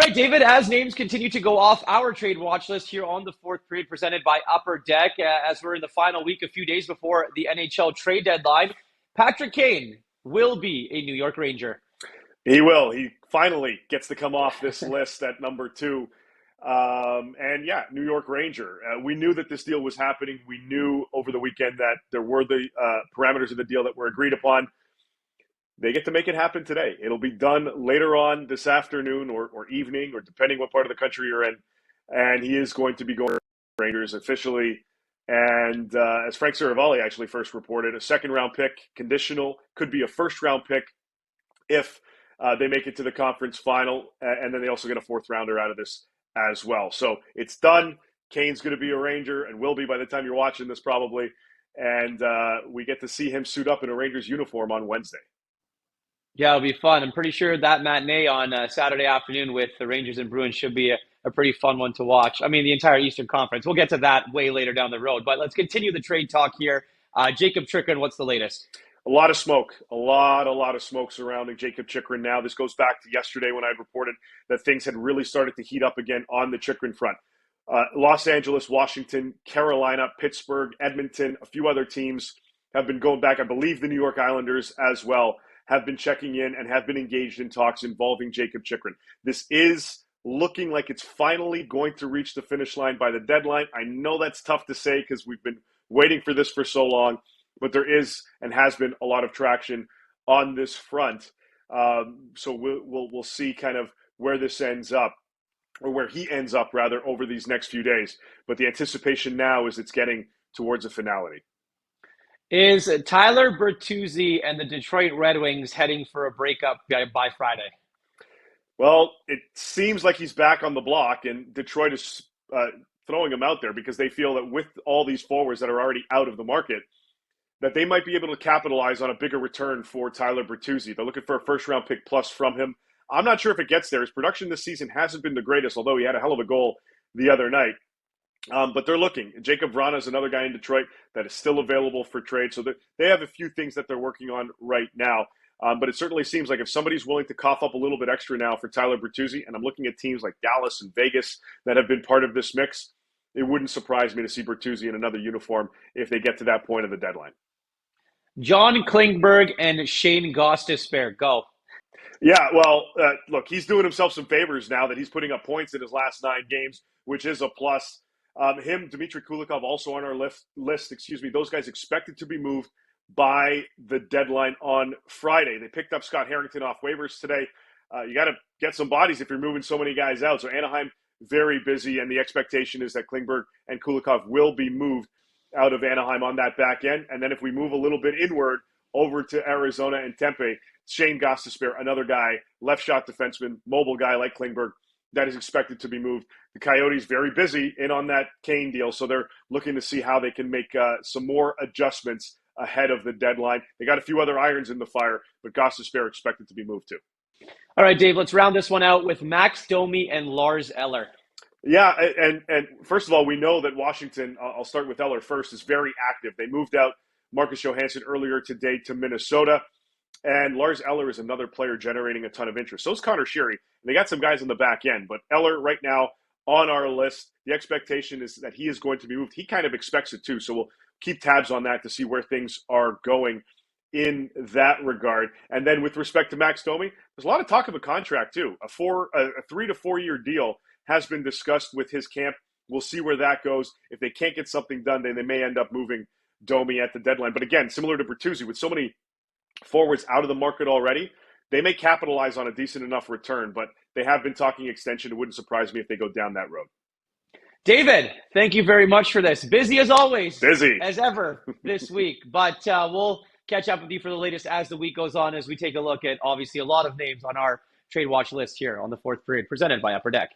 right, David, as names continue to go off our trade watch list here on the fourth period presented by Upper Deck, as we're in the final week, a few days before the NHL trade deadline, Patrick Kane will be a New York Ranger. He will. He finally gets to come off this list at number 2. And yeah, New York Ranger. We knew that this deal was happening. We knew over the weekend that there were the parameters of the deal that were agreed upon. They get to make it happen today. It'll be done later on this afternoon or evening, or depending what part of the country you're in. And he is going to be going to Rangers officially. And as Frank Saravalli actually first reported, a second-round pick, conditional, could be a first-round pick if they make it to the conference final. And then they also get a fourth-rounder out of this as well. So it's done. Kane's going to be a Ranger and will be by the time you're watching this probably. And we get to see him suit up in a Rangers uniform on Wednesday. Yeah, it'll be fun. I'm pretty sure that matinee on Saturday afternoon with the Rangers and Bruins should be a pretty fun one to watch. I mean, the entire Eastern Conference. We'll get to that way later down the road. But let's continue the trade talk here. Jakob Chychrun, what's the latest? A lot of smoke. A lot of smoke surrounding Jakob Chychrun now. This goes back to yesterday when I had reported that things had really started to heat up again on the Chychrun front. Los Angeles, Washington, Carolina, Pittsburgh, Edmonton, a few other teams have been going back. I believe the New York Islanders as well have been checking in and have been engaged in talks involving Jakob Chychrun. This is looking like it's finally going to reach the finish line by the deadline. I know that's tough to say because we've been waiting for this for so long, but there is and has been a lot of traction on this front. So we'll see kind of where this ends up, or where he ends up rather, over these next few days. But the anticipation now is it's getting towards a finality. Is Tyler Bertuzzi and the Detroit Red Wings heading for a breakup by Friday? Well, it seems like he's back on the block, and Detroit is throwing him out there because they feel that with all these forwards that are already out of the market, that they might be able to capitalize on a bigger return for Tyler Bertuzzi. They're looking for a first-round pick plus from him. I'm not sure if it gets there. His production this season hasn't been the greatest, although he had a hell of a goal the other night. But they're looking. Jacob Vrana is another guy in Detroit that is still available for trade. So they have a few things that they're working on right now. But it certainly seems like if somebody's willing to cough up a little bit extra now for Tyler Bertuzzi, and I'm looking at teams like Dallas and Vegas that have been part of this mix, it wouldn't surprise me to see Bertuzzi in another uniform if they get to that point of the deadline. John Klingberg and Shayne Gostisbehere, go. Yeah, well, look, he's doing himself some favors now that he's putting up points in his last 9 games, which is a plus. Him, Dmitry Kulikov, also on our list. Those guys expected to be moved by the deadline on Friday. They picked up Scott Harrington off waivers today. You got to get some bodies if you're moving so many guys out. So Anaheim, very busy, and the expectation is that Klingberg and Kulikov will be moved out of Anaheim on that back end. And then if we move a little bit inward over to Arizona and Tempe, Shayne Gostisbehere, another guy, left shot defenseman, mobile guy like Klingberg, that is expected to be moved. The Coyotes very busy in on that Kane deal, so they're looking to see how they can make some more adjustments ahead of the deadline. They got a few other irons in the fire, but Gostisbehere expected to be moved too. All right, Dave, let's round this one out with Max Domi and Lars Eller. Yeah, and first of all, we know that Washington, I'll start with Eller first, is very active. They moved out Marcus Johansson earlier today to Minnesota. And Lars Eller is another player generating a ton of interest. So is Connor Sheary. They got some guys on the back end. But Eller right now on our list, the expectation is that he is going to be moved. He kind of expects it too. So we'll keep tabs on that to see where things are going in that regard. And then with respect to Max Domi, there's a lot of talk of a contract too. A 3 to 4 year deal has been discussed with his camp. We'll see where that goes. If they can't get something done, then they may end up moving Domi at the deadline. But again, similar to Bertuzzi, with so many forwards out of the market already, they may capitalize on a decent enough return, but they have been talking extension. It wouldn't surprise me if they go down that road. David, thank you very much for this. Busy as always. Busy. As ever this week. But we'll catch up with you for the latest as the week goes on, as we take a look at, obviously, a lot of names on our trade watch list here on the fourth period, presented by Upper Deck.